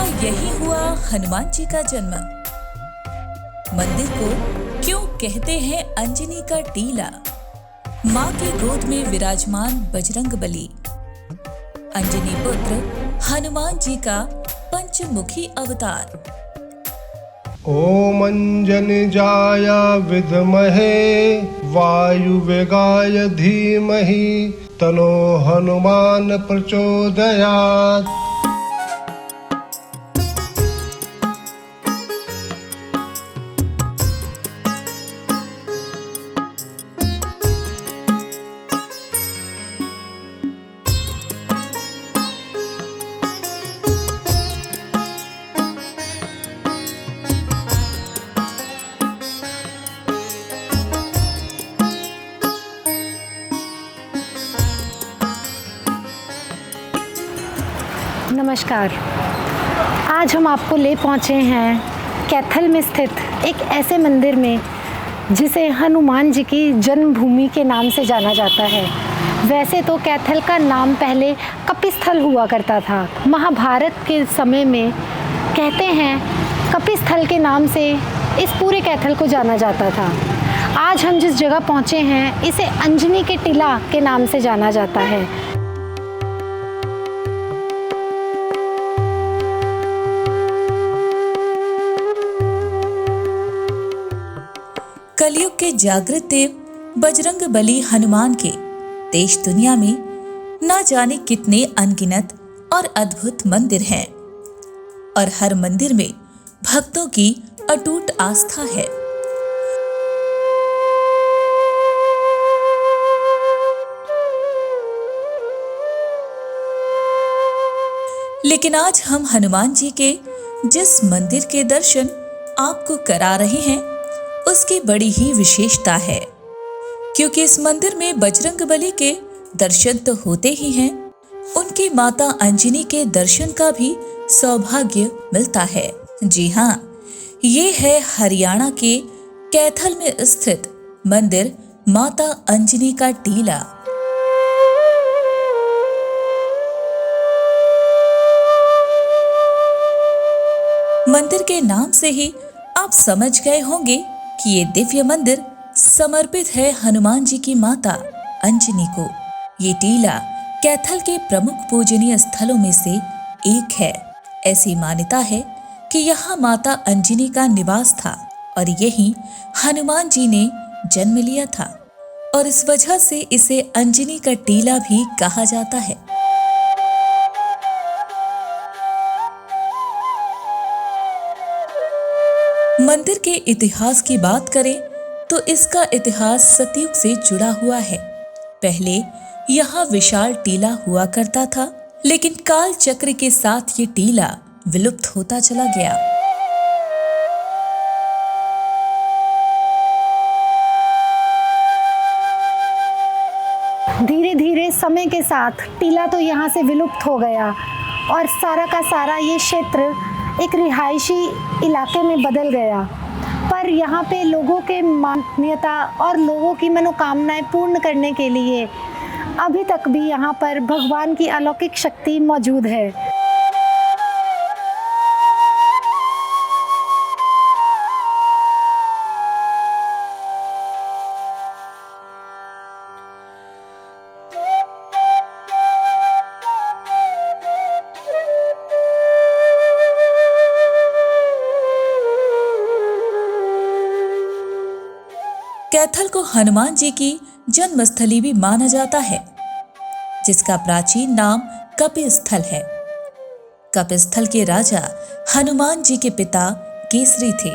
यही हुआ हनुमान जी का जन्म? मंदिर को क्यों कहते हैं अंजनी का टीला? माँ की गोद में विराजमान बजरंग बली, अंजनी पुत्र हनुमान जी का पंचमुखी अवतार। ओम अंजनिजाय विद्महे वायुवेगाय धीमहि तनो हनुमान प्रचोदयात्। नमस्कार। आज हम आपको ले पहुँचे हैं कैथल में स्थित एक ऐसे मंदिर में जिसे हनुमान जी की जन्मभूमि के नाम से जाना जाता है। वैसे तो कैथल का नाम पहले कपिस्थल हुआ करता था। महाभारत के समय में कहते हैं कपिस्थल के नाम से इस पूरे कैथल को जाना जाता था। आज हम जिस जगह पहुँचे हैं इसे अंजनी के टीला के नाम से जाना जाता है। कलयुग के जागृत देव बजरंग बली हनुमान के देश दुनिया में ना जाने कितने अनगिनत और अद्भुत मंदिर हैं और हर मंदिर में भक्तों की अटूट आस्था है। लेकिन आज हम हनुमान जी के जिस मंदिर के दर्शन आपको करा रहे हैं उसकी बड़ी ही विशेषता है, क्योंकि इस मंदिर में बजरंग बली के दर्शन तो होते ही हैं, उनकी माता अंजनी के दर्शन का भी सौभाग्य मिलता है। जी हाँ, ये है हरियाणा के कैथल में स्थित मंदिर माता अंजनी का टीला। मंदिर के नाम से ही आप समझ गए होंगे कि ये दिव्य मंदिर समर्पित है हनुमान जी की माता अंजनी को। ये टीला कैथल के प्रमुख पूजनीय स्थलों में से एक है। ऐसी मान्यता है कि यहाँ माता अंजनी का निवास था और यहीं हनुमान जी ने जन्म लिया था और इस वजह से इसे अंजनी का टीला भी कहा जाता है। मंदिर के इतिहास की बात करें तो इसका इतिहास सतयुग से जुड़ा हुआ है। पहले यहाँ विशाल टीला हुआ करता था, लेकिन काल चक्र के साथ ये टीला विलुप्त होता चला गया। धीरे धीरे समय के साथ टीला तो यहाँ से विलुप्त हो गया और सारा का सारा ये क्षेत्र एक रिहायशी इलाके में बदल गया। पर यहाँ पे लोगों के मान्यता और लोगों की मनोकामनाएं पूर्ण करने के लिए अभी तक भी यहाँ पर भगवान की अलौकिक शक्ति मौजूद है। कैथल को हनुमान जी की जन्मस्थली भी माना जाता है, जिसका प्राचीन नाम कपिस्थल है। कपिस्थल के राजा हनुमान जी के पिता केसरी थे।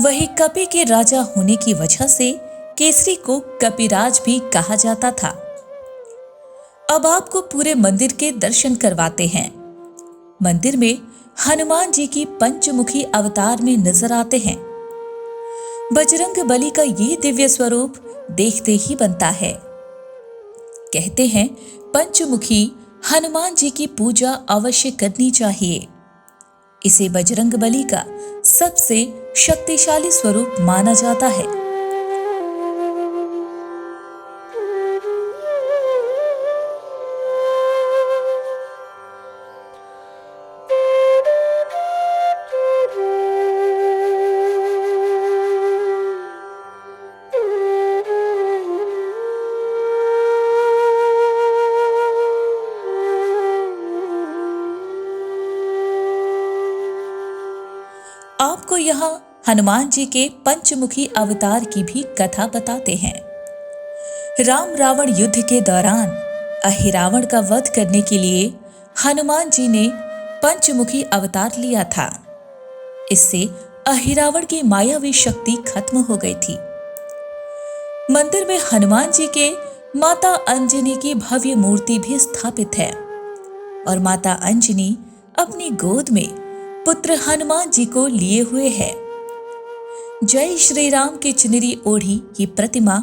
वही कपि के राजा होने की वजह से केसरी को कपिराज भी कहा जाता था। अब आपको पूरे मंदिर के दर्शन करवाते हैं। मंदिर में हनुमान जी की पंचमुखी अवतार में नजर आते हैं। बजरंग बली का ये दिव्य स्वरूप देखते ही बनता है। कहते हैं पंचमुखी हनुमान जी की पूजा अवश्य करनी चाहिए। इसे बजरंग बली का सबसे शक्तिशाली स्वरूप माना जाता है। आपको यहाँ हनुमान जी के पंचमुखी अवतार की भी कथा बताते हैं। राम रावण युद्ध के दौरान अहिरावण का वध करने के लिए हनुमान जी ने पंचमुखी अवतार लिया था। इससे अहिरावण की मायावी शक्ति खत्म हो गई थी। मंदिर में हनुमान जी के माता अंजनी की भव्य मूर्ति भी स्थापित है और माता अंजनी अपनी गोद में पुत्र हनुमान जी को लिए हुए है। जय श्री राम की चुनरी ओढ़ी ये प्रतिमा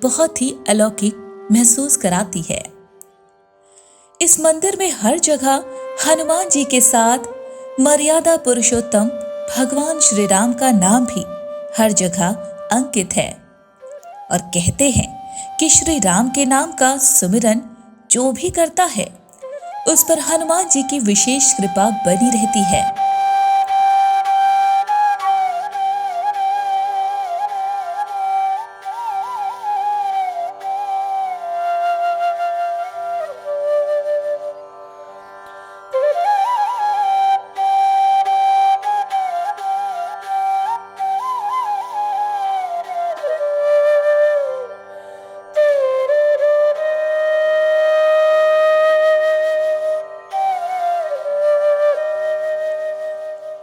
बहुत ही अलौकिक महसूस कराती है। इस मंदिर में हर जगह हनुमान जी के साथ मर्यादा पुरुषोत्तम भगवान श्री राम का नाम भी हर जगह अंकित है और कहते हैं कि श्री राम के नाम का सुमिरन जो भी करता है उस पर हनुमान जी की विशेष कृपा बनी रहती है।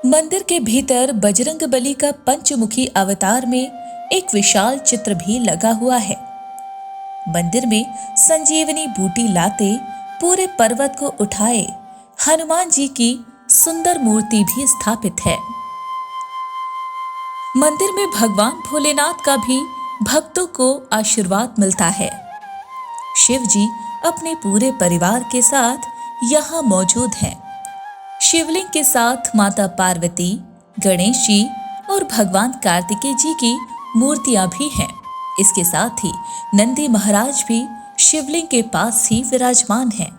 मंदिर के भीतर बजरंगबली का पंचमुखी अवतार में एक विशाल चित्र भी लगा हुआ है। मंदिर में संजीवनी बूटी लाते पूरे पर्वत को उठाए हनुमान जी की सुंदर मूर्ति भी स्थापित है। मंदिर में भगवान भोलेनाथ का भी भक्तों को आशीर्वाद मिलता है। शिव जी अपने पूरे परिवार के साथ यहाँ मौजूद हैं। शिवलिंग के साथ माता पार्वती, गणेश जी और भगवान कार्तिकेय जी की मूर्तियां भी हैं। इसके साथ ही नंदी महाराज भी शिवलिंग के पास ही विराजमान हैं।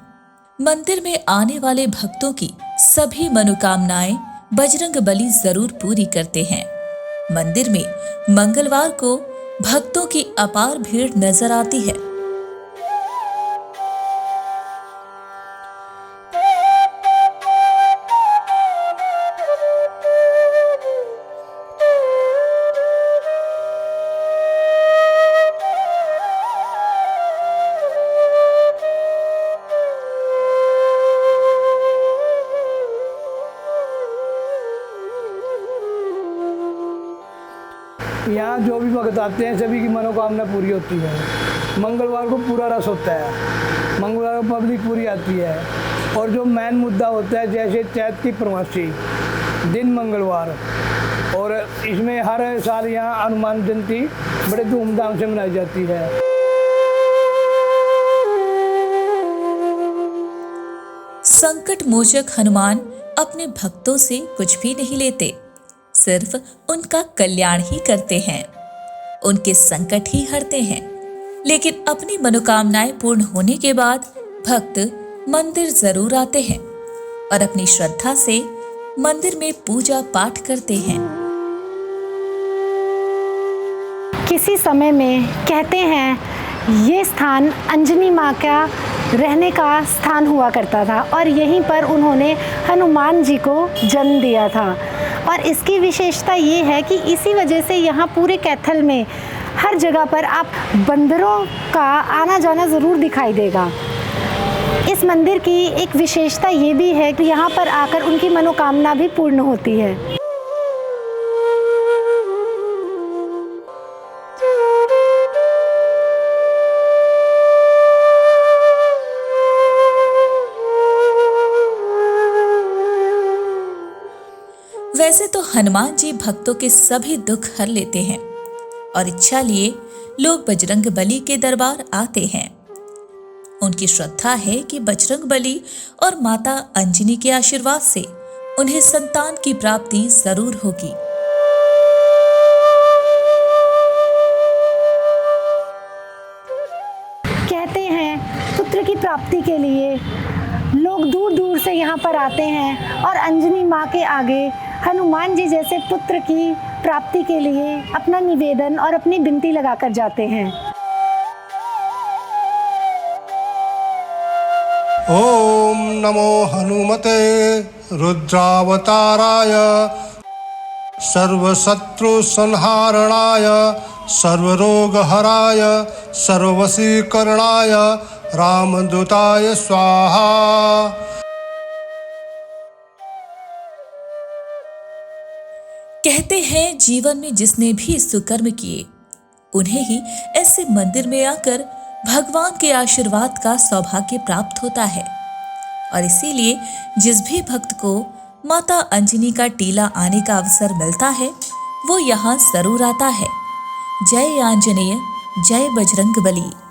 मंदिर में आने वाले भक्तों की सभी मनोकामनाएं बजरंगबली जरूर पूरी करते हैं। मंदिर में मंगलवार को भक्तों की अपार भीड़ नजर आती है। यहाँ जो भी भक्त आते हैं सभी की मनोकामना पूरी होती है। मंगलवार को पूरा रस होता है, मंगलवार को पब्लिक पूरी आती है। और जो मेन मुद्दा होता है जैसे चैत की प्रवासी दिन मंगलवार, और इसमें हर साल यहाँ हनुमान जयंती बड़े धूमधाम से मनाई जाती है। संकट मोचक हनुमान अपने भक्तों से कुछ भी नहीं लेते, सिर्फ उनका कल्याण ही करते हैं, उनके संकट ही हरते हैं। लेकिन अपनी मनोकामनाएं पूर्ण होने के बाद भक्त मंदिर जरूर आते हैं और अपनी श्रद्धा से मंदिर में पूजा पाठ करते हैं। किसी समय में कहते हैं ये स्थान अंजनी माँ का रहने का स्थान हुआ करता था और यहीं पर उन्होंने हनुमान जी को जन्म दिया था। और इसकी विशेषता ये है कि इसी वजह से यहाँ पूरे कैथल में हर जगह पर आप बंदरों का आना जाना ज़रूर दिखाई देगा। इस मंदिर की एक विशेषता ये भी है कि यहाँ पर आकर उनकी मनोकामना भी पूर्ण होती है। वैसे तो हनुमान जी भक्तों के सभी दुख हर लेते हैं और इच्छा लिए लोग बजरंगबली के दरबार आते हैं। उनकी श्रद्धा है कि बजरंगबली और माता अंजनी के आशीर्वाद से उन्हें संतान की प्राप्ति जरूर होगी। कहते हैं पुत्र की प्राप्ति के लिए लोग दूर दूर से यहाँ पर आते हैं और अंजनी माँ के आगे हनुमान जी जैसे पुत्र की प्राप्ति के लिए अपना निवेदन और अपनी विनती लगाकर जाते हैं। ओम नमो हनुमते रुद्रावताराय। सर्वशत्रु संहारणाय सर्वरोगहराय सर्ववशीकरणाय रामदूताय स्वाहा। कहते हैं जीवन में जिसने भी सुकर्म किए उन्हें ही ऐसे मंदिर में आकर भगवान के आशीर्वाद का सौभाग्य प्राप्त होता है और इसीलिए जिस भी भक्त को माता अंजनी का टीला आने का अवसर मिलता है वो यहाँ जरूर आता है। जय आंजनेय, जय बजरंग बली।